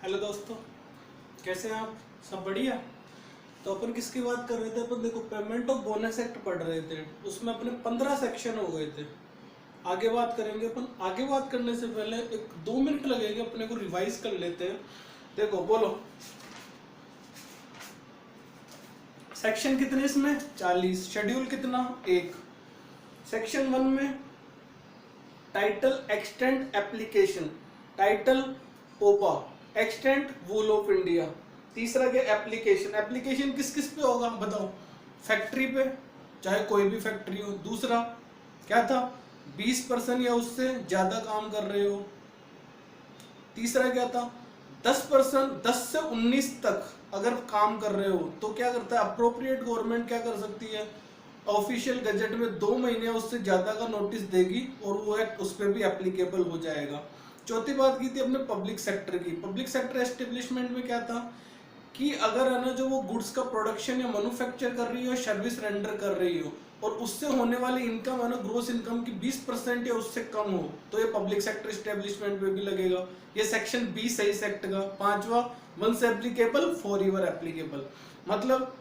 Hello दोस्तों, कैसे हैं आप? सब बढ़िया। तो अपन किसकी बात कर रहे थे? अपन देखो पेमेंट ऑफ बोनस एक्ट पढ़ रहे थे, उसमें अपने 15 सेक्शन हो गए थे। आगे बात करेंगे अपन। आगे बात करने से पहले एक 2 मिनट लगेंगे, अपने को रिवाइज कर लेते हैं। देखो बोलो, सेक्शन कितने इसमें? 40। शेड्यूल कितना? 1। सेक्शन 1 में टाइटल एक्सटेंट एप्लीकेशन, टाइटल ओपा, एक्सटेंट वूल ऑफ इंडिया। तीसरा क्या? एप्लीकेशन। एप्लीकेशन किस किस पे होगा बताओ? फैक्ट्री पे, चाहे कोई भी फैक्ट्री हो। दूसरा क्या था? 20% या उससे ज्यादा काम कर रहे हो। तीसरा क्या था? 10%, 10 से 19 तक अगर काम कर रहे हो तो क्या करता है अप्रोप्रिएट गवर्नमेंट? क्या कर सकती है? ऑफिशियल गजट में 2 महीने उससे ज्यादा का नोटिस देगी और वो एक्ट उस पर भी एप्लीकेबल हो जाएगा। चौथी बात की थी अपने पब्लिक सेक्टर की। पब्लिक सेक्टर एस्टेब्लिशमेंट में क्या था कि अगर है ना जो वो गुड्स का प्रोडक्शन या मैन्युफैक्चर कर रही हो, सर्विस रेंडर कर रही हो और उससे होने वाली इनकम है ना ग्रोस इनकम की 20% या उससे कम हो तो ये पब्लिक सेक्टर एस्टेब्लिशमेंट में भी लगेगा। ये सेक्शन 20 है इस एक्ट का। 5वां, once applicable forever applicable, मतलब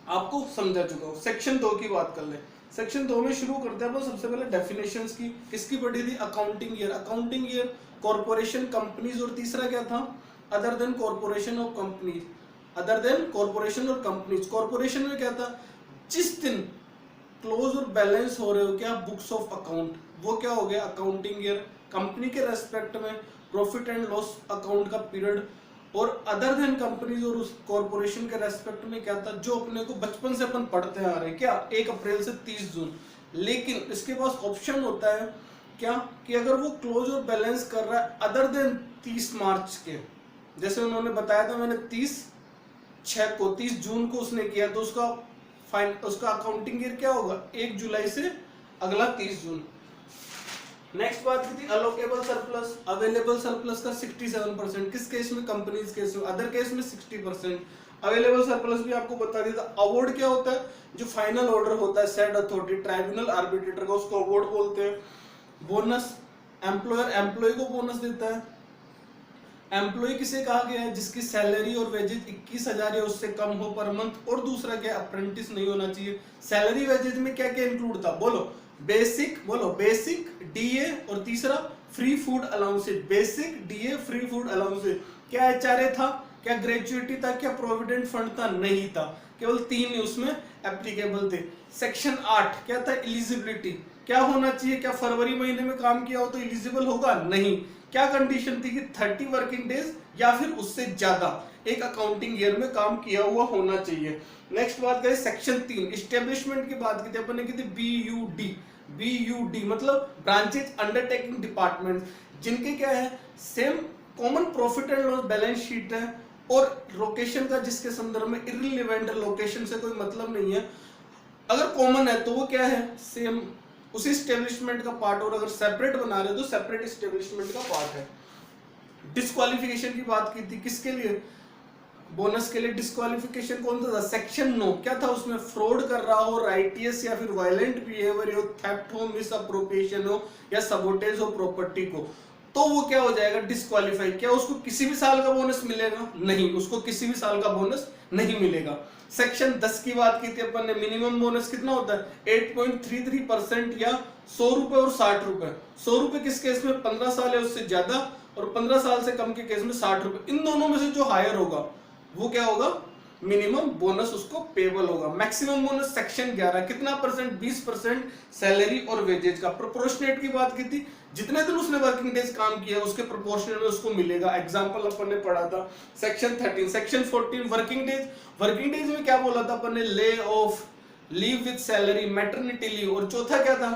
आपको समझा चुका हूँ। सेक्शन 2 की बात कर ले। सेक्शन 2 में शुरू करते हैं अपन सबसे पहले डेफिनेशंस की। किसकी पढ़ी थी? Accounting year. Accounting year corporation, companies, और तीसरा क्या था? Other than corporation of companies. Other than corporation और कंपनीज। कॉर्पोरेशन में क्या था? जिस दिन क्लोज और बैलेंस हो रहे हो क्या बुक्स ऑफ अकाउंट, वो क्या हो गया? Accounting year. कंपनी के रेस्पेक्ट में प्रॉफिट एंड लॉस अकाउंट का पीरियड। और अदर देन कंपनीज और उस कॉर्पोरेशन के रेस्पेक्ट में क्या था जो अपने को बचपन से अपन पढ़ते आ रहे हैं, क्या? 1 अप्रैल से 30 जून। लेकिन इसके पास ऑप्शन होता है क्या कि अगर वो क्लोज और बैलेंस कर रहा है अदर देन 30 मार्च के, जैसे उन्होंने बताया था मैंने 30 जून को उसने किया तो उसका अकाउंटिंग ईयर क्या होगा? 1 जुलाई से अगला 30 जून। नेक्स्ट बात की थी अलोकेबल सरप्लस। अवेलेबल सरप्लस का 67%। किस केस में? कंपनीज केस में। अदर केस में 60%। अवेलेबल सरप्लस भी आपको बता दिया था। अवार्ड क्या होता है? जो फाइनल ऑर्डर होता है सेड अथॉरिटी, ट्राइब्यूनल, आर्बिट्रेटर का, उसको अवार्ड बोलते हैं। बोनस, एम्प्लॉयर एम्प्लॉय को बोनस देता है। एम्प्लॉय किसे कहा गया है? जिसकी सैलरी और वेजेज 21,000 या उससे कम हो पर मंथ। और दूसरा क्या? अप्रेंटिस नहीं होना चाहिए। सैलरी वेजेज में क्या क्या इंक्लूड था? बोलो बेसिक, बोलो बेसिक, डीए, और तीसरा free food allowances. Basic, DA, free food allowances. क्या एचआरए था? क्या ग्रेजुएटी था? क्या प्रोविडेंट फंड था? नहीं था। केवल 3 ही उसमें एप्लीकेबल थे। सेक्शन 8 क्या था? एलिजिबिलिटी। क्या होना चाहिए? क्या फरवरी महीने में काम किया हो तो एलिजिबल होगा? नहीं। क्या कंडीशन थी कि 30 वर्किंग डेज या फिर उससे ज्यादा एक अकाउंटिंग ईयर में काम किया हुआ होना चाहिए। नेक्स्ट बात करें सेक्शन 3 एस्टेब्लिशमेंट की बात की थी अपन ने की थी बीयूडी। बीयूडी मतलब ब्रांचेज अंडरटेकिंग डिपार्टमेंट, जिनके क्या है? Same common profit and loss balance sheet है और लोकेशन का जिसके संदर्भ में इररिलेवेंट, लोकेशन से कोई मतलब नहीं है। अगर कॉमन है तो वो क्या है? सेम उसी स्टेब्लिशमेंट का पार्ट, और अगर सेपरेट बना रहे हो तो सेपरेट स्टेब्लिशमेंट का पार्ट है। डिस्क्वालिफिकेशन की बात की थी किसके लिए? बोनस के लिए। डिस्क्वालिफिकेशन कौन सा था? सेक्शन 9 क्या था उसमें? फ्रॉड कर रहा हो, राइटियस या फिर वायलेंट बिहेवियर हो, थेफ्ट हो, मिस अप्रोप्रिएशन हो या सबोटेज हो प्रॉपर्टी को, तो वो क्या हो जाएगा? डिस्क्वालीफाई। क्या उसको किसी भी साल का बोनस मिलेगा? नहीं, उसको किसी भी साल का बोनस नहीं मिलेगा। सेक्शन 10 की बात की थी अपन ने। मिनिमम बोनस कितना होता है? 8.33% या 100 रुपए और 60 रुपए। 100 रुपए किस केस में? 15 साल है उससे ज्यादा, और 15 साल से कम के केस में 60 रुपए। इन दोनों में से जो हायर होगा वो क्या होगा? मिनिमम बोनस उसको पेबल होगा। मैक्सिमम बोनस सेक्शन 11 कितना परसेंट? 20% सैलरी और वेजेज का। प्रोपोर्शनेट की बात की थी, जितने दिन उसने वर्किंग डेज काम किया उसके प्रोपोर्शनेट में उसको मिलेगा। एग्जांपल अपन ने पढ़ा था section 13। Section 14 working days. Working days में क्या बोला था अपन ने? Lay off, leave with salary, maternity leave, और चौथा क्या था?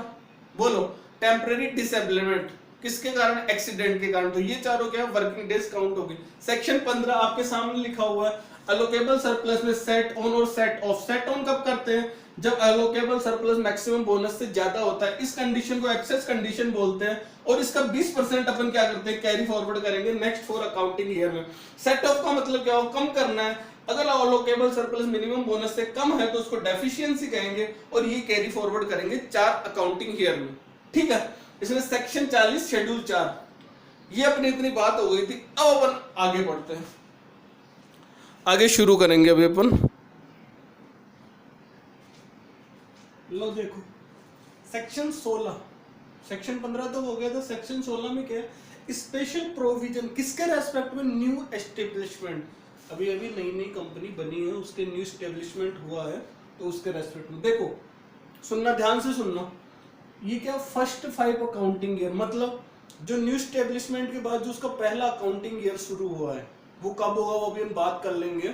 बोलो टेम्परेरी डिसेबलमेंट। किसके कारण? एक्सीडेंट के कारण। तो ये चारों क्या वर्किंग डेज काउंट होगी। सेक्शन 15 आपके सामने लिखा हुआ है। अलोकेबल सरप्लस में सेट ऑन और सेट ऑफ। सेट ऑन कब करते हैं? जब अलोकेबल सरप्लस मैक्सिमम बोनस से ज्यादा होता है। इस कंडीशन को एक्सेस कंडीशन बोलते हैं, और इसका 20% अपन क्या करते हैं? कैरी फॉरवर्ड करेंगे नेक्स्ट 4 अकाउंटिंग ईयर में। सेट ऑफ का मतलब क्या हो? कम करना है। अगर अलोकेबल सरप्लस मिनिमम बोनस से कम है तो उसको डेफिशिएंसी कहेंगे, और ये कैरी फॉरवर्ड करेंगे 4 अकाउंटिंग ईयर में। ठीक है। इसमें सेक्शन 40 शेड्यूल 4 ये अपनी इतनी बात हो गई थी, अब अपन आगे बढ़ते हैं, आगे शुरू करेंगे अभी अपन। लो देखो सेक्शन 16, सेक्शन 15 तो हो गया था, सेक्शन 16 में क्या है, स्पेशल प्रोविजन किसके रेस्पेक्ट में, न्यू एस्टेब्लिशमेंट, अभी अभी नई नई कंपनी बनी है उसके न्यू एस्टेब्लिशमेंट हुआ है तो उसके रेस्पेक्ट में। देखो सुनना, ध्यान से सुनना, ये क्या फर्स्ट 5 अकाउंटिंग ईयर, मतलब जो न्यू एस्टेब्लिशमेंट के बाद जो उसका पहला अकाउंटिंग ईयर शुरू हुआ है वो कब होगा वो भी हम बात कर लेंगे।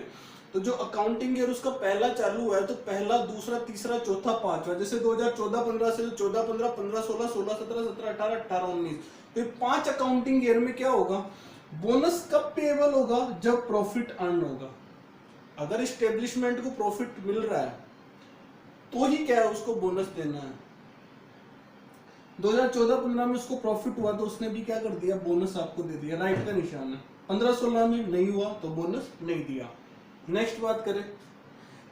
तो जो अकाउंटिंग ईयर उसका पहला चालू हुआ है तो पहला, दूसरा, तीसरा, चौथा, पांचवा, जैसे 2014-15 से 14-15, 15-16, 16-17, 17-18, 18-19, तो 5 अकाउंटिंग ईयर में क्या होगा, बोनस कब पेएबल होगा, जब प्रॉफिट अर्न होगा। अगर एस्टेब्लिशमेंट को प्रॉफिट मिल रहा है तो ही क्या है उसको बोनस देना है। 2014-15 में उसको प्रॉफिट हुआ तो उसने भी क्या कर दिया, बोनस आपको दे दिया, राइट का निशान है। 15-16 में नहीं हुआ तो बोनस नहीं दिया। नेक्स्ट बात करें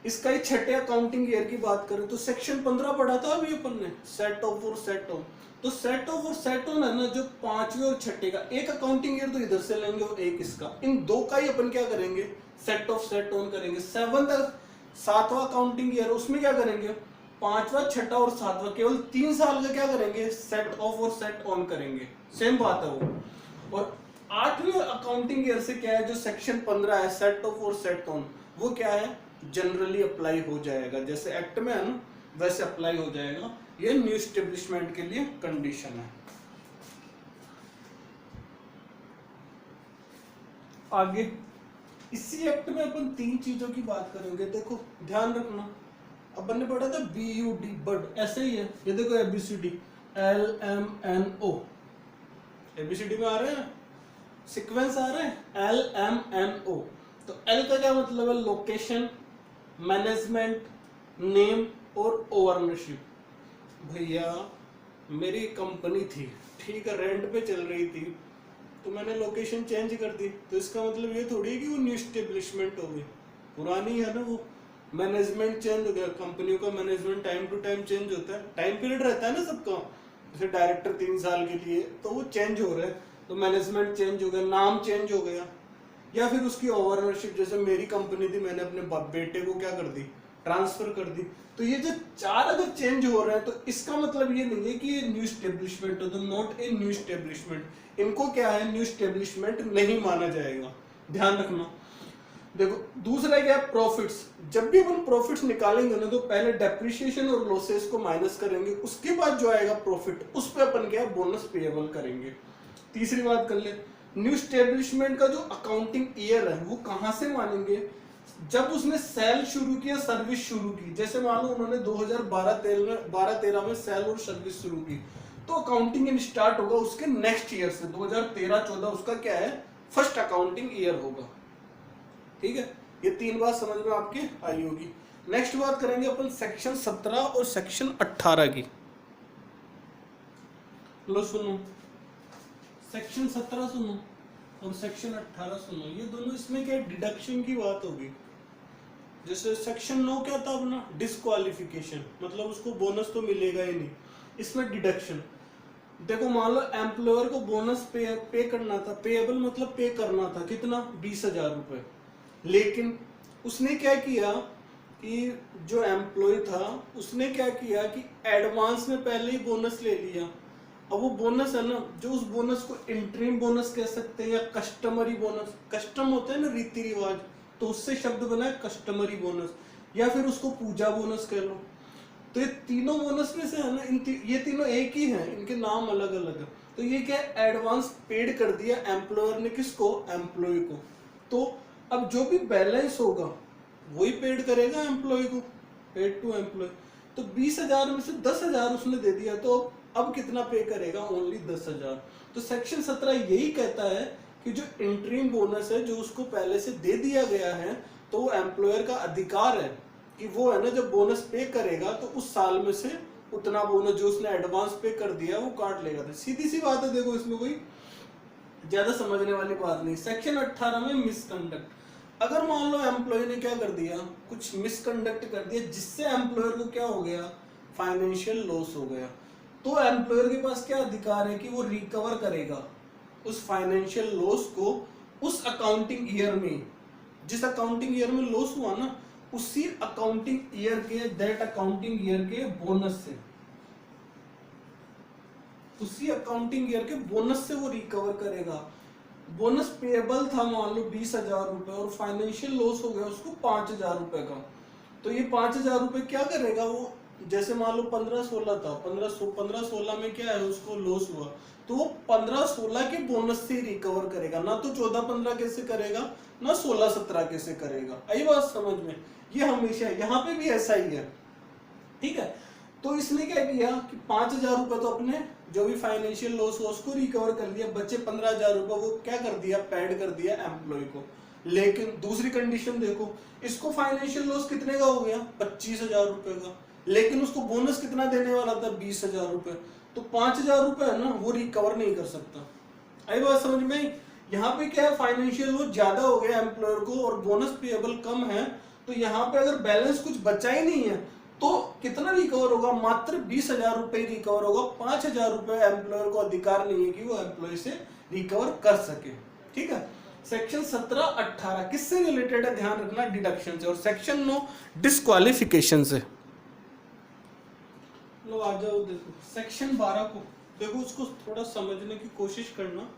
इसका ही छठे अकाउंटिंग ईयर की बात करें तो सेक्शन 15 पढ़ा था अभी अपन ने, सेट ऑफ और सेट ऑन। तो सेट ऑफ और सेट ऑन है ना, जो पांचवे और छठे का एक अकाउंटिंग ईयर तो इधर से लेंगे और एक इसका, इन दो का ही अपन क्या करेंगे, सेट ऑफ सेट ऑन करेंगे। 7वां अकाउंटिंग ईयर उसमें क्या करेंगे, 5वां, 6वां और 7वां, केवल 3 साल का क्या करेंगे, सेट ऑफ और सेट ऑन करेंगे, सेम बात है वो। और 8वें अकाउंटिंग ईयर से क्या है, जो सेक्शन 15 है सेट ऑफ और सेट ऑन, वो क्या है, जनरली अप्लाई हो जाएगा, जैसे एक्ट में है ना वैसे अप्लाई हो जाएगा। ये न्यू एस्टेब्लिशमेंट के लिए कंडीशन है। आगे इसी एक्ट में अपन 3 चीजों की बात करेंगे, देखो ध्यान रखना। अपन ने पढ़ा था BUD बड, ऐसे ही है, ये देखो ABCD LMNO, ABCD में आ रहे हैं, सीक्वेंस आ रहे हैं LMNO। तो L का क्या मतलब है, लोकेशन, मैनेजमेंट, नेम और ओनरशिप। भैया मेरी कंपनी थी, ठीक है, रेंट पे चल रही थी, तो मैंने लोकेशन चेंज कर दी, तो इसका मतलब ये थोड़ी है कि वो न्यू एस्टेब्लिशमेंट हो गई, पुरानी है ना वो। मैनेजमेंट चेंज हो गया, कंपनियों का management time to time change होता है, टाइम पीरियड रहता है ना सबका, जैसे डायरेक्टर 3 साल के लिए, तो वो चेंज हो रहा है, तो मैनेजमेंट चेंज हो गया, नाम चेंज हो गया, या फिर उसकी ओनरशिप, जैसे मेरी कंपनी थी मैंने अपने बेटे को क्या कर दी, ट्रांसफर कर दी। तो ये जो 4 अगर चेंज हो रहे हैं तो इसका मतलब ये नहीं है कि ये न्यू एस्टेब्लिशमेंट हो, तो नॉट ए न्यू एस्टेब्लिशमेंट, इनको क्या है, न्यू एस्टेब्लिशमेंट नहीं माना जाएगा, ध्यान रखना। देखो दूसरा क्या है, प्रॉफिट्स, जब भी अपन प्रॉफिट्स निकालेंगे ना तो पहले डेप्रिसिएशन और लॉसेस को माइनस करेंगे, उसके बाद जो आएगा प्रॉफिट उस पे अपन क्या बोनस पेएबल करेंगे। तीसरी बात कर ले, न्यू एस्टेब्लिशमेंट का जो अकाउंटिंग ईयर है वो कहां से मानेंगे, जब उसने सेल शुरू किया, सर्विस शुरू की, जैसे मान लो उन्होंने 2012-13 में सेल और सर्विस शुरू की, तो अकाउंटिंग इन स्टार्ट होगा उसके नेक्स्ट ईयर से, 2013-14 उसका क्या है, फर्स्ट अकाउंटिंग ईयर होगा। ठीक है, ये 3 बात समझ में आपकी आई होगी। नेक्स्ट बात करेंगे अपन सेक्शन 17 और सेक्शन 18 की। लो सुनो, सेक्शन 17 सुनो और सेक्शन 18 सुनो, ये दोनों, इसमें क्या डिडक्शन की बात होगी। जैसे सेक्शन 9 क्या था अपना, डिस्क्वालिफिकेशन, मतलब उसको बोनस तो मिलेगा ही नहीं, इसमें डिडक्शन। देखो मान लो एम्प्लॉयर को बोनस पे करना था, पेएबल मतलब पे करना था, कितना, 20,000 रुपए, लेकिन उसने क्या किया कि जो एम्प्लॉय था उसने क्या किया कि एडवांस में पहले ही बोनस ले लिया। अब वो बोनस है ना, जो उस बोनस को इंटरिम बोनस कह सकते हैं या कस्टमरी बोनस, कस्टम होता है ना रीति रिवाज, तो उससे शब्द बना है कस्टमरी बोनस, या फिर उसको पूजा बोनस कह लो। तो ये तीनों बोनस में से है ना, ये तीनों एक ही हैं, इनके नाम अलग अलग है। तो ये क्या एडवांस पेड कर दिया एम्प्लॉयर ने, किसको, एम्प्लॉय को। तो अब जो भी बैलेंस होगा वही पेड करेगा एम्प्लॉय को, पेड टू एम्प्लॉय। तो 20,000 में से 10,000 उसने दे दिया, तो अब कितना पे करेगा, ओनली 10,000। तो सेक्शन 17 यही कहता है कि जो इंटरिम बोनस है जो उसको पहले से दे दिया गया है, तो वो एम्प्लॉयर का अधिकार है कि वो है ना जब बोनस पे करेगा तो उस साल में से उतना बोनस जो उसने एडवांस पे कर दिया वो काट लेगा। तो सीधी सी बात है, देखो इसमें कोई ज्यादा समझने वाली बात नहीं। सेक्शन 18 में मिसकंडक्ट, अगर मान लो एम्प्लॉय ने क्या कर दिया, कुछ मिसकंडक्ट कर दिया जिससे एम्प्लॉयर को क्या हो गया, फाइनेंशियल लॉस हो गया, तो एम्प्लॉयर के पास क्या अधिकार है कि वो रिकवर करेगा उस फाइनेंशियल लॉस को उस अकाउंटिंग ईयर में, जिस अकाउंटिंग ईयर में लॉस हुआ ना, उसी अकाउंटिंग ईयर के, दैट अकाउंटिंग ईयर के बोनस से, उसी अकाउंटिंग ईयर के बोनस से वो रिकवर करेगा। बोनस पेएबल था मान लो 20,000 रुपए और फाइनेंशियल लॉस हो गया उसको 5,000 रुपए का, तो ये 5,000 रुपए क्या करेगा वो, जैसे मान लो 15-16 था, 15-16 में क्या है उसको लॉस हुआ, तो वो 15-16 के बोनस से रिकवर करेगा, ना तो 14-15 कैसे करेगा, ना 16-17 कैसे करेगा। आई बात समझ में? ये हमेशा यहाँ पे भी ऐसा ही है, ठीक है। तो इसने क्या किया कि 5,000 रुपए तो अपने जो भी फाइनेंशियल लॉस हुआ उसको रिकवर कर लिया, बचे 15,000 रुपए वो क्या कर दिया, पेड कर दिया एम्प्लॉय को। लेकिन दूसरी कंडीशन देखो, इसको फाइनेंशियल लॉस कितने का हो गया, 25,000 रुपए का, लेकिन उसको बोनस कितना देने वाला था, 20,000 रुपए, तो 5,000 रुपए है ना वो रिकवर नहीं कर सकता। आई बात समझ में? यहाँ पे क्या है, फाइनेंशियल लॉस ज्यादा हो गया एम्प्लॉयर को और बोनस पेएबल कम है, तो यहाँ पे अगर बैलेंस कुछ बचा ही नहीं है तो कितना रिकवर होगा, मात्र 20,000 रुपए रिकवर होगा। 5,000 रुपए एम्प्लॉयर को अधिकार नहीं है कि वो एम्प्लॉय से रिकवर कर सके, ठीक है। सेक्शन 17-18 किससे रिलेटेड है, ध्यान रखना, डिडक्शन से, और सेक्शन 9 डिस्क्वालिफिकेशन से। लो आ जाओ, देखो सेक्शन 12 को देखो, उसको थोड़ा समझने की कोशिश करना,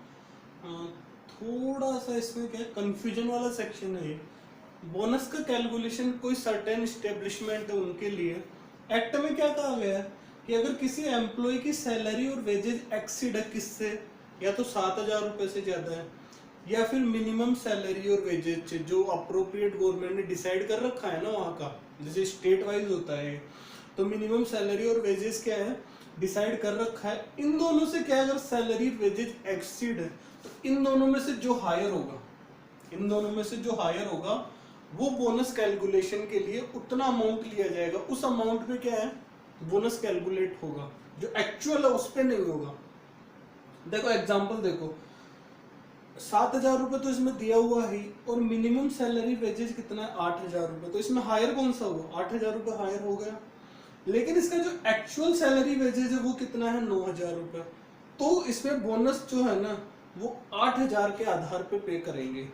थोड़ा सा इसमें क्या कंफ्यूजन वाला सेक्शन है ये। बोनस का कैलकुलेशन कोई सर्टेन स्टेब्लिशमेंट है उनके लिए, एक्ट में क्या कहा गया है कि अगर किसी एम्प्लॉय की सैलरी और वेजेज एक्सीड है किससे, या तो 7,000 रुपए से ज्यादा है, या फिर मिनिमम सैलरी और वेजेज से जो अप्रोप्रिएट गवर्नमेंट ने डिसाइड कर रखा है ना वहाँ का, जैसे स्टेट वाइज होता है, तो मिनिमम सैलरी और वेजेस क्या है डिसाइड कर रखा है। इन दोनों से क्या, अगर सैलरी वेजेज एक्सीड है तो इन दोनों में से जो हायर होगा, इन दोनों में से जो हायर होगा वो बोनस कैलकुलेशन के लिए उतना अमाउंट लिया जाएगा, उस अमाउंट पे क्या है बोनस कैलकुलेट होगा, जो एक्चुअल है उस पे नहीं होगा। देखो एग्जांपल देखो, 7,000 रुपए तो इसमें दिया हुआ है और मिनिमम सैलरी वेजेज कितना है 8,000 रुपए, तो इसमें हायर कौन सा हुआ, 8,000 रुपए हायर हो गया। लेकिन इसका जो एक्चुअल सैलरी वेजेज है वो कितना है 9,000 रुपए, तो इसमें बोनस जो है ना वो 8,000 के आधार पे करेंगे।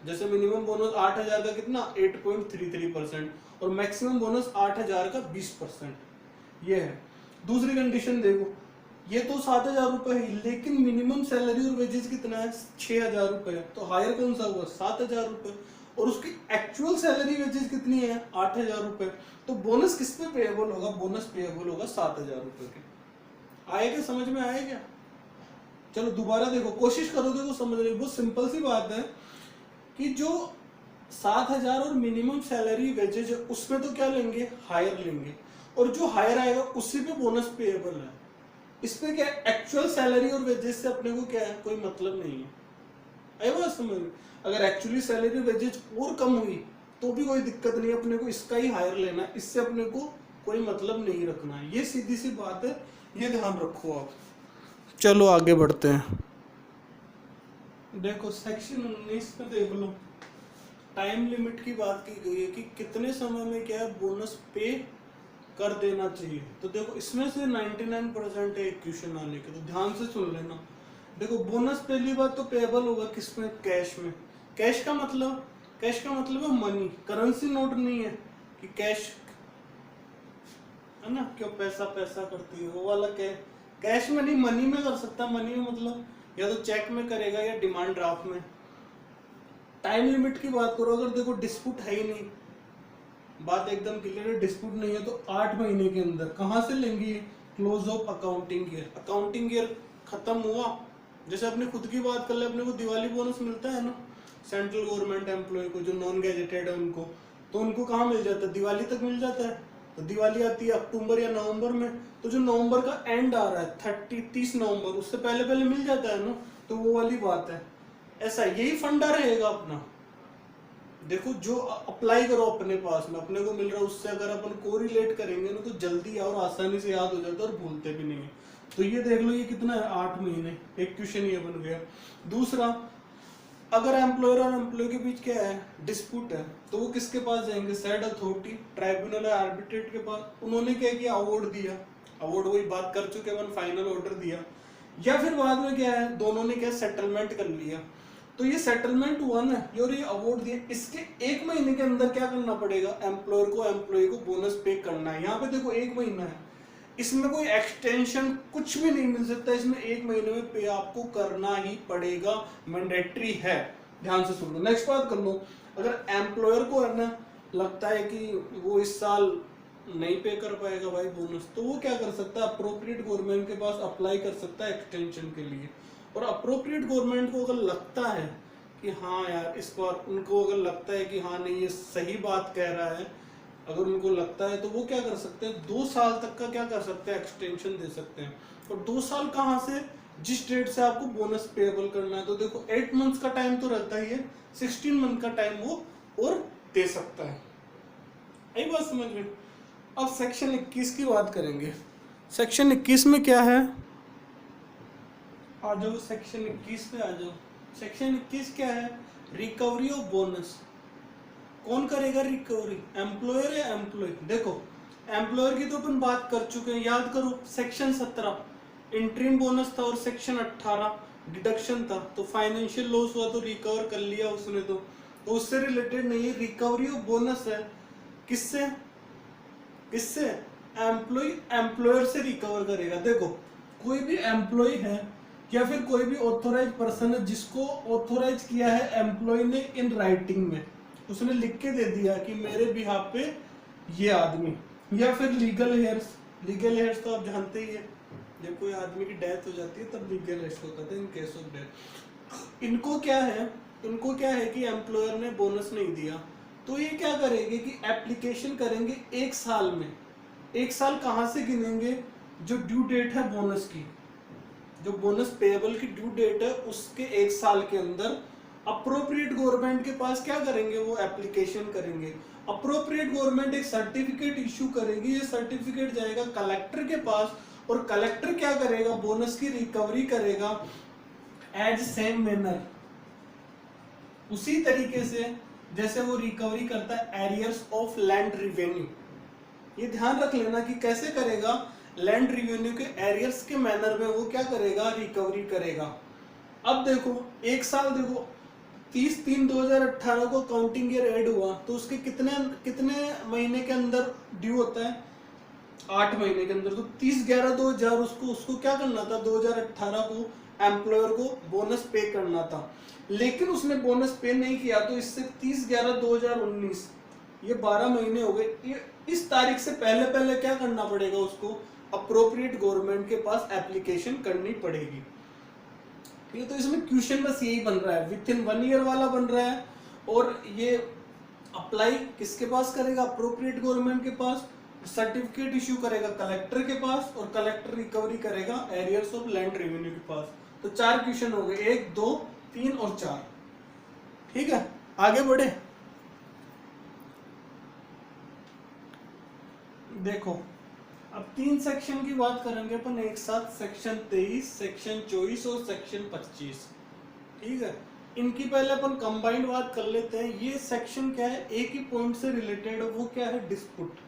जैसे मिनिमम बोनस 8,000 का कितना 8.33% और मैक्सिमम बोनस 8,000 का 20%, ये है। दूसरी कंडीशन देखो, ये तो 7,000 रुपए है लेकिन मिनिमम सैलरी और वेजेस कितना है 6,000 रुपए है, तो हायर कौन सा हुआ 7,000 रुपए, और उसकी एक्चुअल सैलरी वेजेस कितनी है 8,000 रुपए, तो बोनस किस पे पेएबल होगा, बोनस पेएबल होगा 7,000 रुपए के। आएगा समझ में, आएगा? चलो दोबारा देखो, कोशिश करो देखो समझने की। बहुत सिंपल सी बात है कि जो 7,000 और मिनिमम सैलरी वेजेज है उसमें तो क्या लेंगे, हायर लेंगे, और जो हायर आएगा उसी पे बोनस पेएबल है। इसमें क्या है, एक्चुअल सैलरी और वेजेज से अपने को क्या है कोई मतलब नहीं है। आई बात समझ में? अगर एक्चुअली सैलरी वेजेज और कम हुई तो भी कोई दिक्कत नहीं, अपने को इसका ही हायर लेना है, इससे अपने को कोई मतलब नहीं रखना है। ये सीधी सी बात है, ये ध्यान रखो आप। चलो आगे बढ़ते हैं। देखो सेक्शन 19 में देख लो, टाइम लिमिट की बात की गई है कि कितने समय में क्या है बोनस पे कर देना चाहिए। तो देखो इसमें से 99% है क्वेश्चन आने के, तो ध्यान से सुन लेना। देखो बोनस पहली बात तो पेएबल होगा किसमें, कैश में। कैश का मतलब है मनी, करेंसी नोट नहीं है कि कैश है ना, क्यों पैसा पैसा करती है वो वाला कैश में नहीं, मनी में कर सकता। मनी में मतलब या तो चेक में करेगा या डिमांड ड्राफ्ट में। टाइम लिमिट की बात करो, अगर देखो डिस्प्यूट है ही नहीं, बात एकदम क्लियर है, डिस्प्यूट नहीं है, तो 8 महीने के अंदर कहाँ से लेंगे, close of accounting year. Accounting year खत्म हुआ, जैसे अपने खुद की बात कर ले, अपने को दिवाली बोनस मिलता है ना सेंट्रल गवर्नमेंट एम्प्लॉय को जो नॉन गैजेटेड है उनको, तो उनको कहाँ मिल जाता है, दिवाली तक मिल जाता है। तो दिवाली आती है अक्टूबर या नवंबर में, तो जो नवंबर का एंड आ रहा है 30 नवंबर, उससे पहले मिल जाता है ना, तो वो वाली बात है। ऐसा यही फंडा रहेगा अपना। देखो जो अप्लाई करो अपने पास में, अपने को मिल रहा है उससे अगर अपन को रिलेट करेंगे ना तो जल्दी और आसानी से याद हो जाता है और भूलते भी नहीं है। तो ये देख लो ये कितना है 8 महीने, एक क्वेश्चन ये बन गया। दूसरा, अगर एम्प्लॉयर और एम्प्लॉय के बीच क्या है डिस्प्यूट है, तो वो किसके पास जाएंगे, साइड अथॉरिटी, ट्राइब्यूनल या आर्बिट्रेट के पास। उन्होंने क्या किया, अवार्ड दिया, अवार्ड वही बात कर चुके हैं, फाइनल ऑर्डर दिया या फिर बाद में क्या है, दोनों ने क्या सेटलमेंट कर लिया, तो ये सेटलमेंट हुआ ना, और ये अवार्ड दिया, इसके 1 महीने के अंदर क्या करना पड़ेगा, एम्प्लॉयर को एम्प्लॉय को बोनस पे करना है। यहाँ पे देखो 1 महीना है, इसमें कोई एक्सटेंशन कुछ भी नहीं मिल सकता, इसमें 1 महीने में पे आपको करना ही पड़ेगा, मैंडेटरी है। ध्यान से सुन लो। नेक्स्ट बात कर लो, अगर एम्प्लॉयर को है ना लगता है कि वो इस साल नहीं पे कर पाएगा भाई बोनस, तो वो क्या कर सकता है, अप्रोप्रिएट गवर्नमेंट के पास अप्लाई कर सकता है एक्सटेंशन के लिए। और अप्रोप्रिएट गवर्नमेंट को अगर लगता है कि हाँ यार इस बार, उनको अगर लगता है कि हाँ नहीं ये सही बात कह रहा है, अगर उनको लगता है तो वो क्या कर सकते हैं, 2 साल तक का क्या कर सकते हैं, एक्सटेंशन दे सकते हैं। और 2 साल कहाँ से, जिस डेट से आपको बोनस पेएबल करना है। तो देखो 8 मंथ्स का टाइम तो रहता ही है, 16 मंथ का टाइम वो और दे सकता है। यही बात समझ में। अब सेक्शन 21 की बात करेंगे। सेक्शन 21 में क्या है, आ जाओ सेक्शन 21 पे आ जाओ। सेक्शन 21 क्या है, रिकवरी ऑफ बोनस। कौन करेगा रिकवरी, एम्प्लॉयर या एम्प्लॉय। देखो एम्प्लॉयर की तो अपन बात कर चुके हैं, याद करो सेक्शन 17 इंटरिम बोनस था और सेक्शन 18 डिडक्शन था। तो फाइनेंशियल लॉस हुआ तो रिकवर कर लिया उसने, तो उससे रिलेटेड नहीं है। रिकवरी ऑफ बोनस है किससे, किससे, एम्प्लॉय एम्प्लॉयर से रिकवर करेगा। देखो कोई भी एम्प्लॉय है या फिर कोई भी ऑथोराइज पर्सन है जिसको ऑथोराइज किया है एम्प्लॉय ने इन राइटिंग में, उसने लिख के दे दिया कि मेरे बिहाफ पे ये आदमी, या फिर लीगल हेयर्स। लीगल हेयर्स तो आप जानते ही है, जब कोई आदमी की डेथ हो जाती है तब लीगल हेयर्स होता था इन केस ऑफ डेथ। इनको क्या है कि एम्प्लॉयर ने बोनस नहीं दिया, तो ये क्या करेंगे कि एप्लीकेशन करेंगे 1 साल में। 1 साल कहाँ से गिनेंगे, जो ड्यू डेट है बोनस की, जो बोनस पेएबल की ड्यू डेट है उसके 1 साल के अंदर अप्रोप्रिएट गवर्नमेंट के पास क्या करेंगे, वो एप्लीकेशन करेंगे। अप्रोप्रिएट गवर्नमेंट एक सर्टिफिकेट इशू करेगी, ये सर्टिफिकेट जाएगा कलेक्टर के पास, और कलेक्टर क्या करेगा, बोनस की रिकवरी करेगा एज सेम मैनर, उसी तरीके से जैसे वो रिकवरी करता है एरियर्स ऑफ लैंड रिवेन्यू। ये ध्यान रख लेना कि कैसे करेगा, लैंड रिवेन्यू के एरियर्स के मैनर में वो क्या करेगा, रिकवरी करेगा। अब देखो 1 साल, देखो 30/3/2018 को काउंटिंग ईयर ऐड हुआ, तो उसके कितने महीने के अंदर ड्यू होता है, 8 महीने के अंदर। तो 30/11/2000 उसको क्या करना था, 2018 को एम्प्लॉयर को बोनस पे करना था, लेकिन उसने बोनस पे नहीं किया, तो इससे 30/11/2019 ये 12 महीने हो गए। ये इस तारीख से पहले क्या करना पड़ेगा उसको, अप्रोप्रिएट गवर्नमेंट के पास एप्लीकेशन करनी पड़ेगी। ठीक है, तो इसमें क्वेश्चन बस यही बन रहा है, विद इन 1 ईयर वाला बन रहा है, और ये अप्लाई किसके पास करेगा, अप्रोप्रिएट गवर्नमेंट के पास, सर्टिफिकेट इश्यू करेगा कलेक्टर के पास, और कलेक्टर रिकवरी करेगा एरियर्स ऑफ लैंड रेवेन्यू के पास। तो 4 क्वेश्चन हो गए, 1, 2, 3 और 4। ठीक है, आगे बढ़े। देखो अब 3 सेक्शन की बात करेंगे अपन एक साथ, सेक्शन 23, सेक्शन 24 और सेक्शन 25। ठीक है, इनकी पहले अपन कंबाइंड बात कर लेते हैं। ये सेक्शन क्या है, एक ही पॉइंट से रिलेटेड है, वो क्या है, डिस्प्यूट।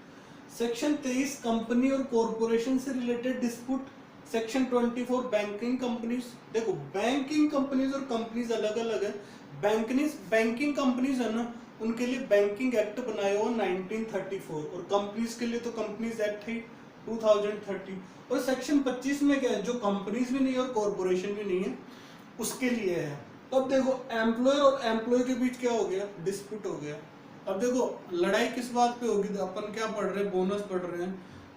सेक्शन 23 कंपनी और कॉर्पोरेशन से related dispute. Section 24 banking companies. देखो बैंकिंग कंपनीज और कंपनीज अलग अलग है। बैंकिंग कंपनीज है ना, उनके लिए बैंकिंग एक्ट बनाया हुआ 1934, और कंपनीज के लिए तो कंपनीज एक्ट है 2030। और सेक्शन 25 में क्या है, जो कंपनीज भी नहीं है और कॉर्पोरेशन भी नहीं है उसके लिए है। तो अब देखो एम्प्लॉयर और एम्प्लॉय के बीच क्या हो गया, डिस्प्यूट हो गया। अब देखो लड़ाई किस बात पे होगी, अपन क्या पढ़ रहे हैं, बोनस पढ़ रहे हैं,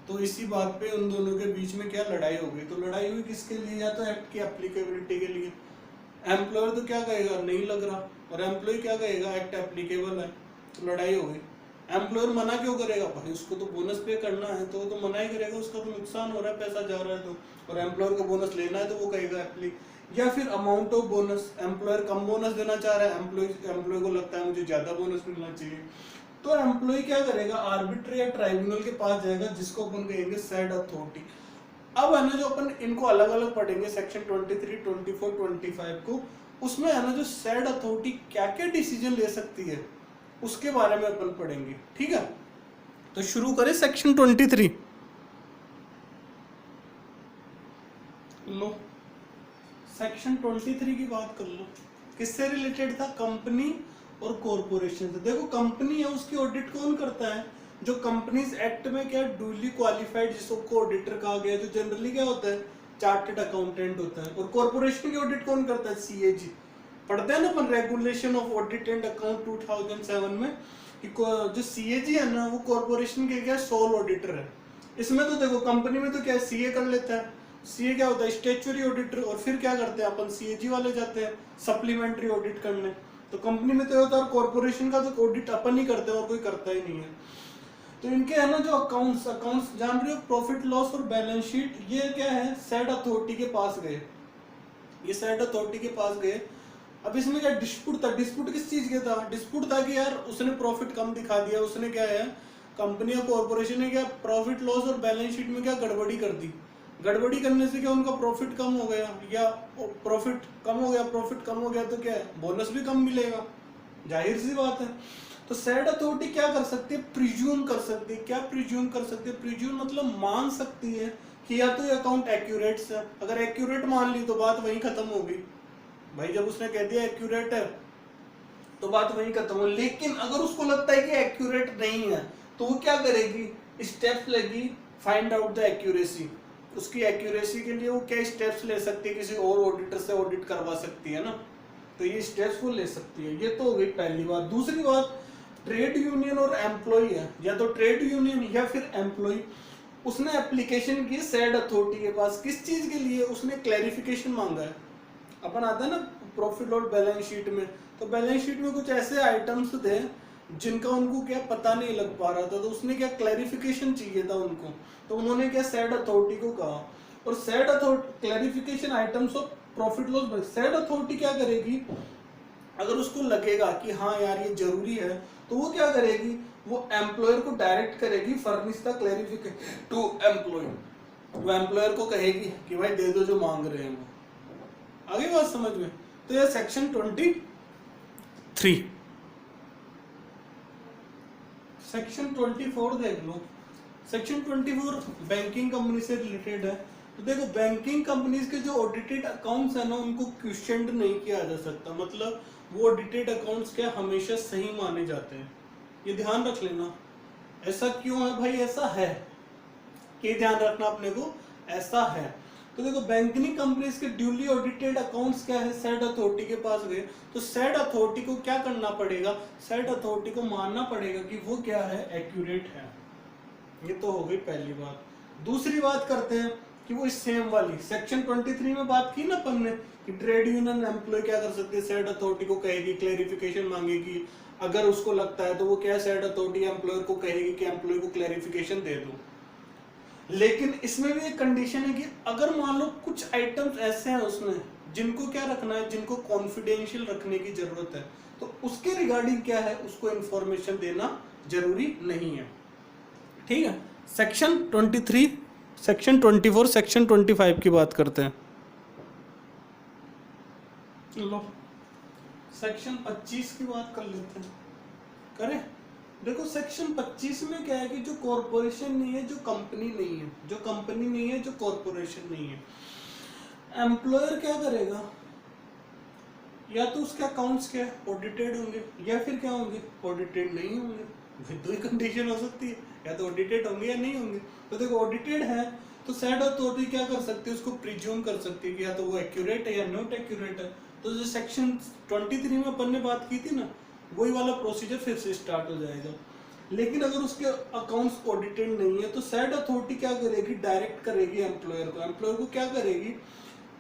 तो इसी बात पे उन दोनों के बीच में क्या लड़ाई हो गई। तो लड़ाई हुई किसके लिए, या तो एक्ट की एप्लीकेबिलिटी के लिए। एम्प्लॉयर तो क्या कहेगा, नहीं लग रहा, और एम्प्लॉय क्या कहेगा, एक्ट एप्लीकेबल है। तो लड़ाई हो गई। एम्प्लॉयर मना क्यों करेगा, भाई उसको तो बोनस पे करना है, तो वो तो मना ही करेगा, उसका तो नुकसान हो रहा है, पैसा जा रहा है तो। और एम्प्लॉयर को बोनस लेना है तो वो कहेगा एप्ली। या फिर amount of bonus, employer come bonus देना चाह रहा है, एम्प्लॉय को लगता है मुझे ज्यादा बोनस मिलना चाहिए, तो एम्प्लॉय क्या करेगा, आर्बिट्री या ट्राइब्यूनल के पास जाएगा, जिसको अपन कहेंगे सैड अथॉरिटी। अब है ना जो अपन इनको अलग अलग पढ़ेंगे सेक्शन 23, 24, 25 को, उसमें है ना जो सैड अथॉरिटी क्या क्या डिसीजन ले सकती है उसके बारे में अपन पढ़ेंगे। ठीक है, तो शुरू करें सेक्शन 23। लो सेक्शन 23 की बात कर लो, किससे रिलेटेड था? कंपनी और कॉरपोरेशन से। देखो कंपनी है उसकी ऑडिट कौन करता है? जो कंपनीज एक्ट में क्या ड्यूली क्वालिफाइड जिसको ऑडिटर कहा गया, जो जनरली क्या होता है चार्टर्ड अकाउंटेंट होता है। और कॉरपोरेशन की ऑडिट कौन करता है? सीएजी। पढ़ते हैं ना अपन regulation of audit and account 2007 में कि जो सीएजी है ना वो कॉरपोरेशन के क्या सोल ऑडिटर है। इसमें तो देखो कंपनी में तो क्या सीए कर लेता है, सीए क्या होता है स्टैट्यूटरी ऑडिटर, और फिर क्या करते हैं अपन सीएजी वाले जाते हैं सप्लीमेंट्री ऑडिट करने। तो कंपनी में तो होता है, कॉर्पोरेशन का तो ऑडिट अपन ही करते हैं और कोई करता ही नहीं है। तो इनके है ना जो अकाउंट्स जान रहे हो, प्रॉफिट लॉस और बैलेंस शीट, ये क्या है सेड अथॉरिटी के पास गए, ये सेड अथॉरिटी के पास गए। अब इसमें क्या डिस्प्यूट था? डिस्प्यूट किस चीज के था? डिस्प्यूट था कि यार उसने प्रॉफिट कम दिखा दिया, उसने क्या है कंपनी और कॉर्पोरेशन ने क्या प्रॉफिट लॉस और बैलेंस शीट में क्या गड़बड़ी कर दी। गड़बड़ी करने से क्या उनका प्रॉफिट कम हो गया, या प्रॉफिट कम हो गया, प्रॉफिट कम हो गया तो क्या है बोनस भी कम मिलेगा, जाहिर सी बात है। तो सेड अथॉरिटी क्या कर सकती है? प्रिज्यूम कर सकती है। क्या प्रिज्यूम कर सकती है? प्रिज्यूम मतलब मान सकती है कि या तो ये अकाउंट एक्यूरेट है। अगर एक्यूरेट मान ली तो बात वहीं खत्म होगी भाई, जब उसने कह दिया एक्यूरेट है तो बात वहीं खत्म हो। लेकिन अगर उसको लगता है कि एक्यूरेट नहीं है तो वो क्या करेगी? स्टेप्स लेगी फाइंड आउट द एक्यूरेसी। उसकी एक्यूरेसी के लिए वो क्या स्टेप्स ले सकती है? किसी और ऑडिटर से ऑडिट करवा सकती है ना, तो ये स्टेप्स वो ले सकती है। ये तो हो गई पहली बात। दूसरी बात, ट्रेड यूनियन और एम्प्लॉय है, या तो ट्रेड यूनियन या फिर एम्प्लॉय, उसने एप्लीकेशन की सेड अथॉरिटी के पास किस चीज के लिए? उसने क्लैरिफिकेशन मांगा है। अपन आता है ना प्रॉफिट और बैलेंस शीट में, तो बैलेंस शीट में कुछ ऐसे आइटम्स थे जिनका उनको क्या पता नहीं लग पा रहा था, तो उसने क्या क्लैरिफिकेशन चाहिए था उनको, तो उन्होंने क्या सेड अथॉरिटी को कहा। और said authority clarification items of profit loss, said authority क्या करेगी? अगर उसको लगेगा कि हाँ यार ये जरूरी है तो वो क्या करेगी? वो एम्प्लॉयर को डायरेक्ट करेगी furnish the clarification to employ. वो एम्प्लॉयर को कहेगी कि भाई दे दो जो मांग रहे हैं वो। आगे बात समझ में? तो ये सेक्शन 23। सेक्शन 24 देख लो। सेक्शन 24 बैंकिंग कंपनी से रिलेटेड है। तो देखो बैंकिंग कंपनीज के जो ऑडिटेड अकाउंट्स है ना उनको क्वेश्चन नहीं किया जा सकता, मतलब वो ऑडिटेड अकाउंट्स क्या हमेशा सही माने जाते हैं। ये ध्यान रख लेना। ऐसा क्यों है भाई? ऐसा है कि ध्यान रखना अपने को, ऐसा है। तो देखो बैंकिंग कंपनीज के ड्यूली ऑडिटेड अकाउंट्स क्या है सेड अथॉरिटी के पास गए, तो सेड अथॉरिटी को क्या करना पड़ेगा? सेड अथॉरिटी को मानना पड़ेगा कि वो क्या है एक्यूरेट है। ये तो हो गई पहली बात। दूसरी बात करते हैं कि वो सेम वाली सेक्शन 23 में बात की ना अपन ने कि ट्रेड यूनियन एम्प्लॉय क्या कर सकते हैं? सेड अथॉरिटी को कहेगी, क्लैरिफिकेशन मांगेगी। अगर उसको लगता है तो वो क्या सेड अथॉरिटी एम्प्लॉयर को कहेगी कि एम्प्लॉय को क्लैरिफिकेशन दे दो। लेकिन इसमें भी एक कंडीशन है कि अगर मान लो कुछ आइटम्स ऐसे हैं उसमें जिनको क्या रखना है, जिनको कॉन्फिडेंशियल रखने की जरूरत है, तो उसके रिगार्डिंग क्या है उसको इंफॉर्मेशन देना जरूरी नहीं है। ठीक है। सेक्शन 23, सेक्शन 24, सेक्शन 25 की बात करते हैं। लो सेक्शन 25 की बात कर लेते हैं। करें? देखो सेक्शन 25 में क्या है कि जो कॉरपोरेशन नहीं है, जो कंपनी नहीं है, जो कंपनी नहीं है, जो कॉरपोरेशन नहीं है, एम्प्लॉयर क्या करेगा? या तो उसके अकाउंट्स क्या ऑडिटेड होंगे या फिर क्या होंगे? ऑडिटेड नहीं होंगे। दो ही कंडीशन हो सकती है, या तो ऑडिटेड होंगे या नहीं होंगे। तो देखो ऑडिटेड है तो सेड अथॉरिटी क्या कर सकती है? उसको प्रिज्यूम कर सकती है कि या तो वो एक्यूरेट है या नॉट एक्यूरेट है। तो जो सेक्शन 23 में अपन ने बात की थी ना, वही वाला प्रोसीजर फिर से स्टार्ट हो जाएगा। लेकिन अगर उसके अकाउंट्स ऑडिटेड नहीं है तो सेड अथॉरिटी क्या करेगी? डायरेक्ट करेगी एम्प्लॉयर को। एम्प्लॉयर को क्या करेगी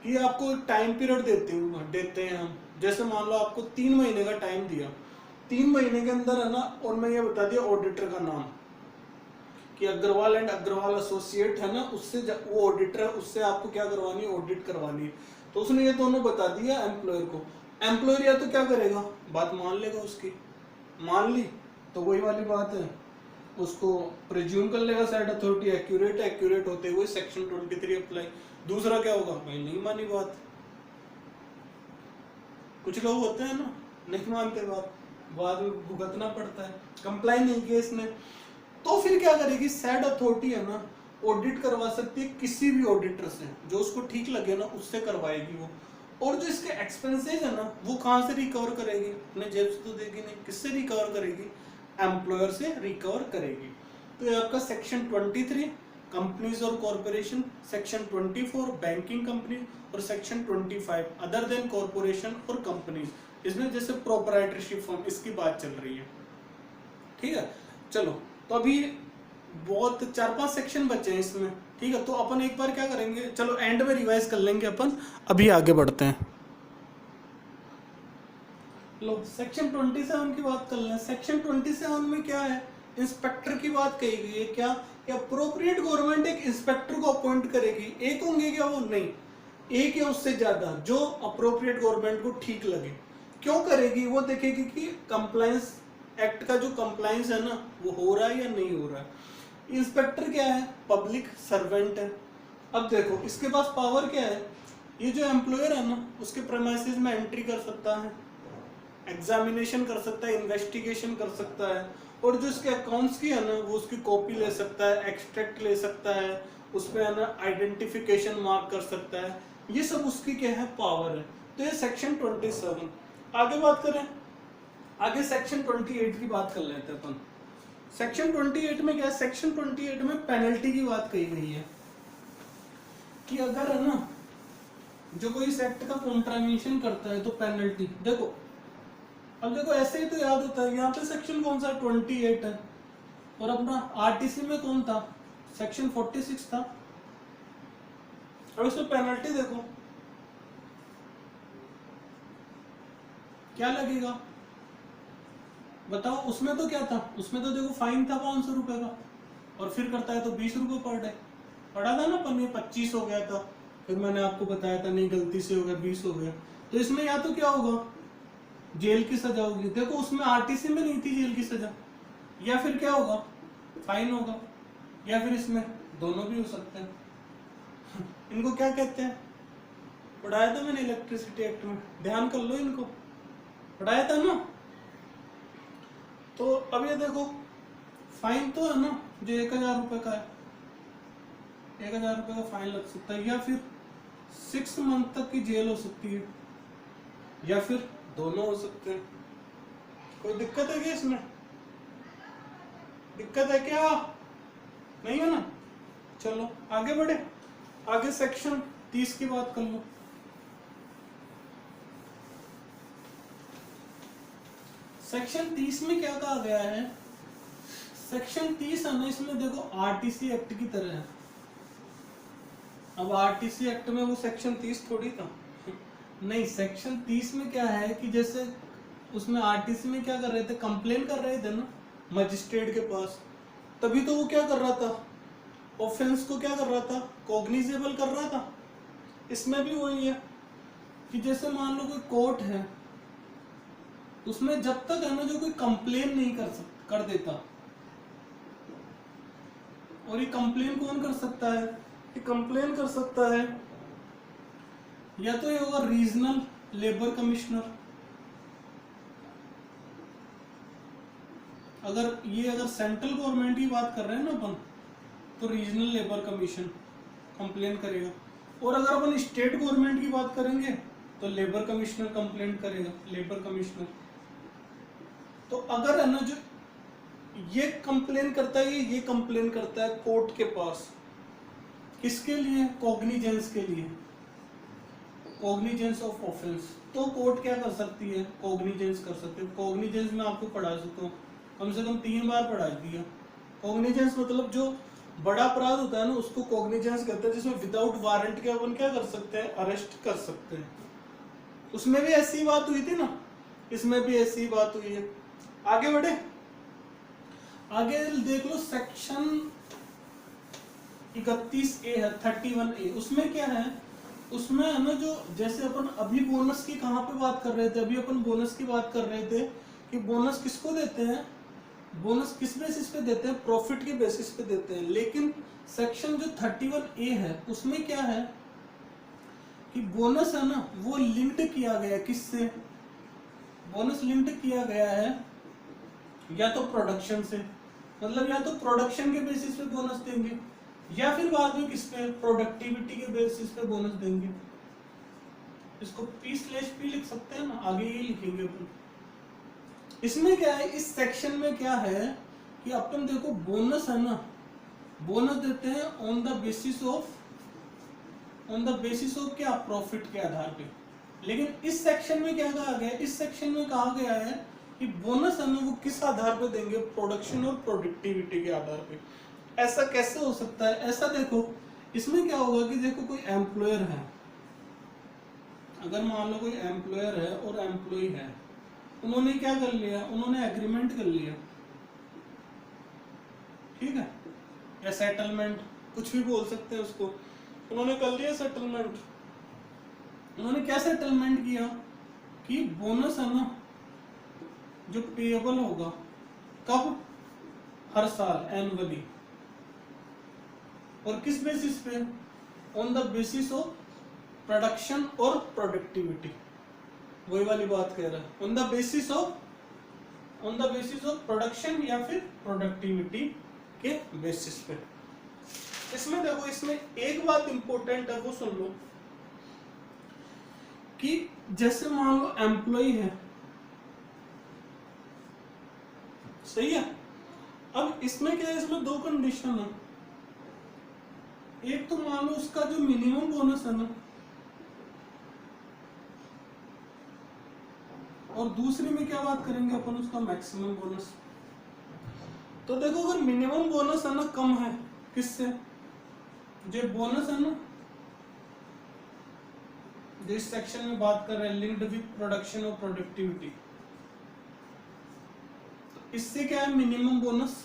कि आपको टाइम पीरियड देते हैं हम, जैसे मान लो आपको 3 महीने का टाइम दिया, 3 महीने के अंदर है ना, और मैं ये बता दिया ऑडिटर का नाम कि अग्रवाल एंड अग्रवाल एसोसिएट है ना, उससे वो ऑडिटर है, उससे आपको क्या करवानी है? ऑडिट करवानी है। तो उसने ये दोनों बता दिया एम्प्लॉयर को। एम्प्लॉयर या तो क्या करेगा? बात मान लेगा उसकी, मान ली तो वही वाली बात है, उसको प्रिज्यूम कर लेगा सेड अथॉरिटी एक्यूरेट है, एक्यूरेट होते हुए सेक्शन 23 अप्लाई। दूसरा क्या होगा? भाई नहीं मानी बात। कुछ लोग होते हैं ना नहीं मानते बात, बाद में भुगतना पड़ता है, कंप्लाई नहीं किया इसने, तो फिर क्या करेगी? सेड अथॉरिटी है ना ऑडिट करवा सकती है किसी भी ऑडिटर से, जो उसको ठीक लगे ना उससे करवाएगी वो। और जो इसके एक्सपेंसेस है ना वो कहाँ से रिकवर करेगी, अपने जेब से तो देगी नहीं, किससे रिकवर करेगी, एम्प्लॉयर से रिकवर करेगी। तो ये आपका सेक्शन 23 कंपनीज और कॉरपोरेशन, सेक्शन 24 बैंकिंग कंपनी और सेक्शन 25 अदर देन कॉरपोरेशन और कंपनीज, इसमें जैसे प्रोप्राइटरशिप फॉर्म इसकी बात चल रही है। ठीक है, चलो तो अभी बहुत 4-5 सेक्शन बचे हैं इसमें। ठीक है, तो अपन एक बार क्या करेंगे, चलो एंड में रिवाइज कर लेंगे अपन, अभी आगे बढ़ते हैं। लो सेक्शन 27 की बात कर लें। सेक्शन 27 में क्या है, इंस्पेक्टर की बात कही गई है। क्या अप्रोप्रिएट गवर्नमेंट एक इंस्पेक्टर को अपॉइंट करेगी, एक होंगे क्या वो, नहीं, एक या उससे ज्यादा, जो अप्रोप्रिएट गवर्नमेंट को ठीक लगे। क्यों करेगी, वो देखेगी कि कंप्लायंस एक्ट का जो कंप्लायंस है ना वो हो रहा है या नहीं हो रहा है। इंस्पेक्टर क्या है, पब्लिक सर्वेंट है। अब देखो इसके पास पावर क्या है, ये जो एम्प्लॉयर है ना उसके प्रेमाइसेस में एंट्री कर सकता है, एग्जामिनेशन कर सकता है, इन्वेस्टिगेशन कर सकता है, और जो इसके अकाउंट्स की है ना वो उसकी कॉपी ले सकता है, एक्सट्रैक्ट ले सकता है, उसमें है ना आइडेंटिफिकेशन मार्क कर सकता है। ये सब उसकी क्या है, पावर है। तो ये सेक्शन 27। आगे बात करें, आगे सेक्शन 28 की बात कर लेते हैं अपन। सेक्शन 28 में क्या है, सेक्शन 28 में पेनल्टी की बात कही गई है कि अगर है ना जो कोई इस एक्ट का कॉन्ट्रावेंशन करता है तो पेनल्टी। देखो अब देखो ऐसे ही तो याद होता है, यहाँ पे सेक्शन कौन सा 28 है, और अपना आरटीसी में कौन था, सेक्शन 46 था। अब इसमें पेनल्टी देखो क्या लगेगा, बताओ। उसमें तो क्या था, उसमें तो देखो फाइन था 500 रुपए का, और फिर करता है तो 20 रुपए पर डे। पढ़ा था ना अपन, ये 25 हो गया था, फिर मैंने आपको बताया था नहीं गलती से हो गया 20 हो गया। तो इसमें या तो क्या होगा, जेल की सजा होगी। देखो उसमें आरटीसी में नहीं थी जेल की सजा, या फिर क्या होगा, फाइन होगा, या फिर इसमें दोनों भी हो सकते हैं। इनको क्या कहते हैं, पढ़ाया था मैंने इलेक्ट्रिसिटी एक्ट में, ध्यान कर लो, इनको पढ़ाया था ना। तो अब ये देखो फाइन तो है ना जो 1000 रुपए का है, 1000 रुपए का फाइन लग सकता है, या फिर 6 मंथ तक की जेल हो सकती है, या फिर दोनों हो सकते हैं। कोई दिक्कत है क्या इसमें, दिक्कत है क्या, नहीं है ना। चलो आगे बढ़े, आगे सेक्शन 30 की बात कर लो। सेक्शन 30 में क्या कहा गया है, सेक्शन 30 है ना, इसमें देखो आरटीसी एक्ट की तरह है। अब आरटीसी एक्ट में वो सेक्शन 30 थोड़ी था, नहीं। सेक्शन 30 में क्या है कि जैसे उसमें आरटीसी में क्या कर रहे थे, कंप्लेन कर रहे थे ना मजिस्ट्रेट के पास, तभी तो वो क्या कर रहा था, ऑफेंस को क्या कर रहा था, कॉग्निजेबल कर रहा था। इसमें भी वही है कि जैसे मान लो कोई कोर्ट है, उसमें जब तक है ना जो कोई कंप्लेन नहीं कर देता, और ये कंप्लेन कौन कर सकता है, ये कंप्लेन कर सकता है या तो ये होगा रीजनल लेबर कमिश्नर, अगर सेंट्रल गवर्नमेंट की बात कर रहे हैं ना अपन, तो रीजनल लेबर कमीशन कंप्लेन करेगा, और अगर अपन स्टेट गवर्नमेंट की बात करेंगे तो लेबर कमिश्नर कंप्लेन करेगा, लेबर कमिश्नर। तो अगर है ना जो ये कंप्लेन करता है, ये कंप्लेन करता है कोर्ट के पास, किसके लिए, कॉग्निजेंस के लिए, कॉग्निजेंस ऑफ ऑफेंस, तो कोर्ट क्या कर सकती है, कॉग्निजेंस कर सकते हैं। कॉग्निजेंस में आपको पढ़ा चुका हूँ, कम से कम 3 बार पढ़ा दिया। कॉग्निजेंस मतलब जो बड़ा अपराध होता है ना उसको कॉग्निजेंस कहते हैं, जिसमें विदाउट वारंट के अपन क्या कर सकते हैं, अरेस्ट कर सकते हैं। उसमें भी ऐसी बात हुई थी ना, इसमें भी ऐसी बात हुई है। आगे बढ़े, आगे देख लो सेक्शन 31A है, 31A। उसमें क्या है, उसमें है ना जो जैसे अपन अभी बोनस की कहाँ पे बात कर रहे थे, अभी अपन बोनस की बात कर रहे थे कि बोनस किसको देते हैं, बोनस किस बेसिस पे देते हैं, प्रॉफिट के बेसिस पे देते हैं। लेकिन सेक्शन जो 31A है उसमें क्या है कि बोनस है ना वो लिंक्ड किया गया, किससे, बोनस लिंक्ड किया गया है या तो प्रोडक्शन से, मतलब या तो प्रोडक्शन के बेसिस पे बोनस देंगे, या फिर बाद में किस पे, प्रोडक्टिविटी के बेसिस पे बोनस देंगे। इसको P/P लिख सकते हैं ना, आगे ये लिखेंगे अपन। इसमें क्या है, इस सेक्शन में क्या है कि अपन देखो बोनस है ना, बोनस देते हैं ऑन द बेसिस ऑफ क्या, प्रॉफिट के आधार पे। लेकिन इस सेक्शन में क्या कहा गया है, इस सेक्शन में कहा गया है कि बोनस है ना वो किस आधार पे देंगे, प्रोडक्शन और प्रोडक्टिविटी के आधार पे। ऐसा कैसे हो सकता है, ऐसा देखो इसमें क्या होगा कि देखो कोई एम्प्लॉयर है, अगर मान लो कोई एम्प्लॉयर है और एम्प्लॉय है, उन्होंने क्या कर लिया, उन्होंने एग्रीमेंट कर लिया, ठीक है, या सेटलमेंट, कुछ भी बोल सकते हैं उसको, उन्होंने कर लिया सेटलमेंट। उन्होंने क्या सेटलमेंट किया कि बोनस है ना जो पेएबल होगा, कब, हर साल, एनुअली, और किस बेसिस पे, on the basis of production और प्रोडक्टिविटी। वही वाली बात कह रहा है, on the basis of production या फिर प्रोडक्टिविटी के बेसिस पे। इसमें देखो, इसमें एक बात इंपॉर्टेंट है, वो सुन लो कि जैसे मान लो एम्प्लॉय है, सही है, अब इसमें क्या है, इसमें दो कंडीशन है। एक तो मान लो उसका जो मिनिमम बोनस है ना, और दूसरी में क्या बात करेंगे अपन, उसका मैक्सिमम बोनस। तो देखो अगर मिनिमम बोनस है ना कम है, किससे, जो बोनस है ना जिस सेक्शन में बात कर रहे हैं, लिंक्ड विद प्रोडक्शन और प्रोडक्टिविटी, तो इससे क्या है, मिनिमम बोनस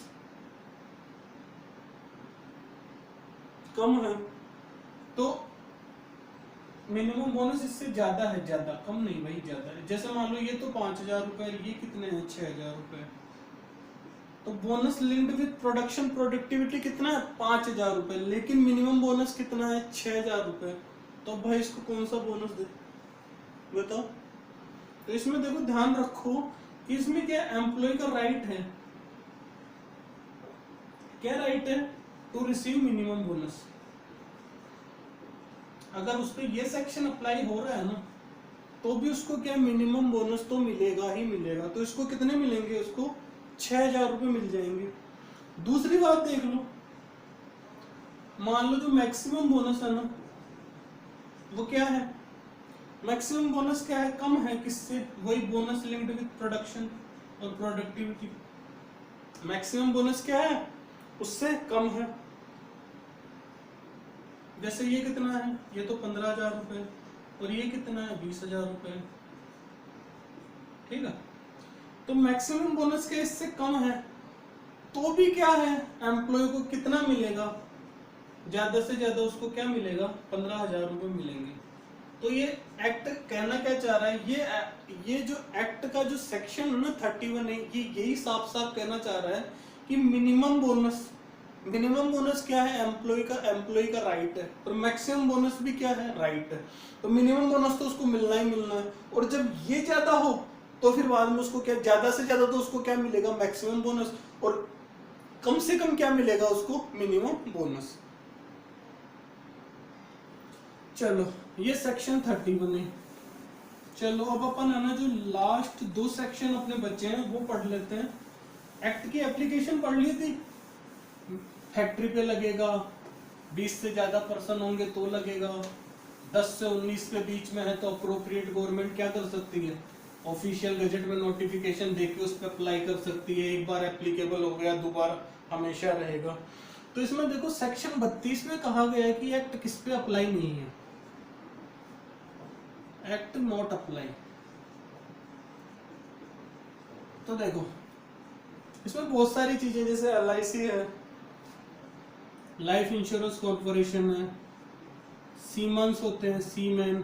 कम है, तो मिनिमम बोनस इससे ज्यादा है, ज्यादा, कम नहीं भाई, ज्यादा है। जैसे मान लो ये तो 5,000 रुपए, ये कितने हैं, 6,000 रुपए, तो bonus linked with production productivity कितना है, 5,000 रुपए, लेकिन मिनिमम बोनस कितना है, 6,000 रुपए। तो भाई इसको कौन सा बोनस दे, बताओ। तो इसमें देखो ध्यान रखो कि इसमें क्या एम्प्लॉय का राइट है, क्या राइट है, टू रिसीव मिनिमम बोनस। अगर उस पर ये सेक्शन अप्लाई हो रहा है ना, तो भी उसको क्या मिनिमम बोनस तो मिलेगा ही मिलेगा। तो इसको कितने मिलेंगे, उसको 6,000 रुपए मिल जाएंगे। दूसरी बात देख लो, मान लो जो मैक्सिमम बोनस है ना, वो क्या है, मैक्सिमम बोनस क्या है, कम है, किससे, वही बोनस लिंक्ड विद प्रोडक्शन और प्रोडक्टिविटी। मैक्सिमम बोनस क्या है, उससे कम है। जैसे ये कितना है, ये तो 15,000 रुपए, और ये कितना है, 20,000 रुपए, ठीक है। तो मैक्सिमम बोनस के इससे कम है, तो भी क्या है, एम्प्लॉय को कितना मिलेगा, ज्यादा से ज्यादा उसको क्या मिलेगा, 15,000 रुपए मिलेंगे। तो ये एक्ट कहना क्या चाह रहा है, ये जो एक्ट का जो सेक्शन है ना 31 है, ये यही साफ साफ कहना चाह रहा है कि मिनिमम बोनस क्या है, एम्प्लॉय का राइट है, और मैक्सिमम बोनस भी क्या है, राइट है। तो मिनिमम बोनस तो उसको मिलना ही मिलना है, और जब ये ज्यादा हो तो फिर बाद में उसको क्या, ज्यादा से ज्यादा तो उसको क्या मिलेगा, मैक्सिमम बोनस, और कम से कम क्या मिलेगा उसको, मिनिमम बोनस। चलो ये सेक्शन 31 है। चलो अब अपन है ना जो लास्ट दो सेक्शन अपने बच्चे हैं वो पढ़ लेते हैं। एक्ट की एप्लीकेशन पढ़ ली थी, फैक्ट्री पे लगेगा, 20 से ज्यादा पर्सन होंगे तो लगेगा, 10 से 19 के बीच में है तो अप्रोप्रिएट गवर्नमेंट क्या कर सकती है, ऑफिशियल गजेट में नोटिफिकेशन देके उस पर अप्लाई कर सकती है। एक बार एप्लीकेबल हो गया, दोबारा हमेशा रहेगा। तो इसमें देखो सेक्शन 32 में कहा गया है कि एक्ट किस पे अप्लाई नहीं है, एक्ट नॉट अप्लाई। तो देखो इसमें बहुत सारी चीजें, जैसे LIC है, लाइफ इंश्योरेंस कॉर्पोरेशन है, सीमंस होते हैं, सीमैन,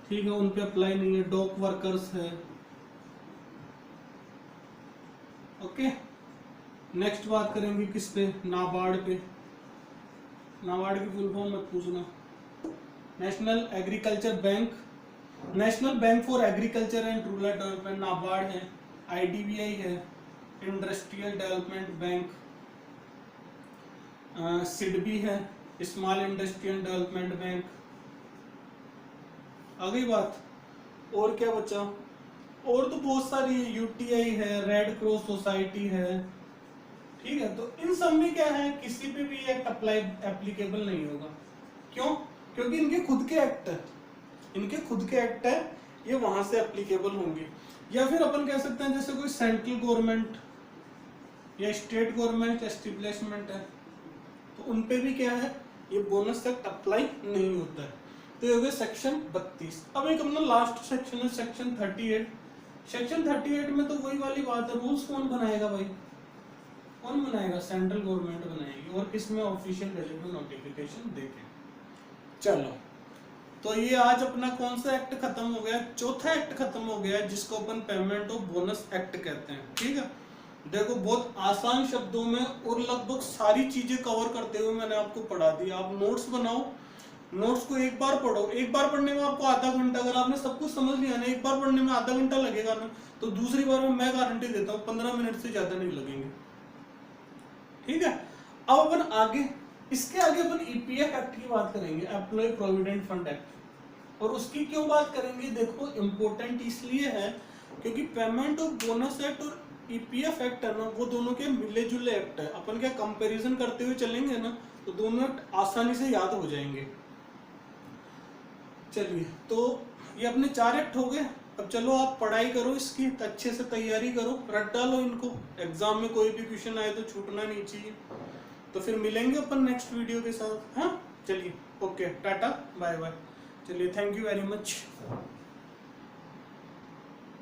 ठीक है, उन पे अप्लाई नहीं है, डॉक वर्कर्स है, ओके। नेक्स्ट बात करेंगे किस पे, नाबार्ड पे। नाबार्ड की फुल फॉर्म मत पूछना, national agriculture bank, national bank for agriculture and rural development, NABARD है। IDBI है, इंडस्ट्रियल डेवलपमेंट बैंक। SIDBI है, स्मॉल इंडस्ट्रियल डेवलपमेंट बैंक। आ गई बात। और क्या बचा, और तो बहुत सारी है, यूटीआई है, रेड क्रॉस सोसाइटी है, ठीक है। तो इन सब में क्या है, किसी पे भी एक्ट अप्लाई एप्लीकेबल नहीं होगा। क्यों? क्योंकि इनके खुद के एक्ट है, इनके खुद के एक्ट है, ये वहां से एप्लीकेबल होंगे। या फिर अपन कह सकते हैं जैसे कोई सेंट्रल गवर्नमेंट या स्टेट गवर्नमेंट एस्टेब्लिशमेंट है, तो उन पे भी क्या है, ये बोनस एक्ट अप्लाई नहीं होता है। तो ये हो गया सेक्शन 32। अब एक अपना लास्ट सेक्शन है सेक्शन 38। सेक्शन 38 में तो वही वाली बात है, रूल्स कौन बनाएगा भाई, कौन बनाएगा, सेंट्रल गवर्नमेंट बनाएगी, और किसमें, ऑफिशियल गजट में नोटिफिकेशन देके। चलो, तो ये आज अपना कौन सा एक्ट खत्म हो गया, चौथा एक्ट खत्म हो गया जिसको अपन पेमेंट ऑफ बोनस एक्ट कहते हैं, ठीक है। देखो बहुत आसान शब्दों में और लगभग सारी चीजें कवर करते हुए मैंने आपको पढ़ा दी। आप नोट्स बनाओ, नोट्स को एक बार पढ़ो, एक बार पढ़ने में आपको आधा घंटा, अगर आपने सब कुछ समझ लिया ना, एक बार पढ़ने में आधा घंटा लगेगा ना, तो दूसरी बार में मैं गारंटी देता हूँ 15 मिनट से ज्यादा नहीं लगेंगे, ठीक है। अब अपन आगे, इसके आगे अपन ईपीएफ एक्ट की बात करेंगे, एम्प्लॉय प्रोविडेंट फंड एक्ट। और उसकी क्यों बात करेंगे, देखो इंपॉर्टेंट इसलिए है क्योंकि पेमेंट ऑफ बोनस एक्ट और ईपीएफ एक्ट है ना, वो दोनों के मिले जुले एक्ट है। अपन क्या कंपैरिजन करते हुए चलेंगे ना, तो दोनों एक्ट आसानी से याद हो जाएंगे। चलिए, तो ये अपने 4 एक्ट हो गए। अब चलो आप पढ़ाई करो इसकी, अच्छे से तैयारी करो, रट डालो इनको, एग्जाम में कोई भी क्वेश्चन आए तो छूटना नहीं चाहिए। तो फिर मिलेंगे अपन नेक्स्ट वीडियो के साथ। हाँ चलिए, ओके, टाटा बाय बाय। चलिए, थैंक यू वेरी मच।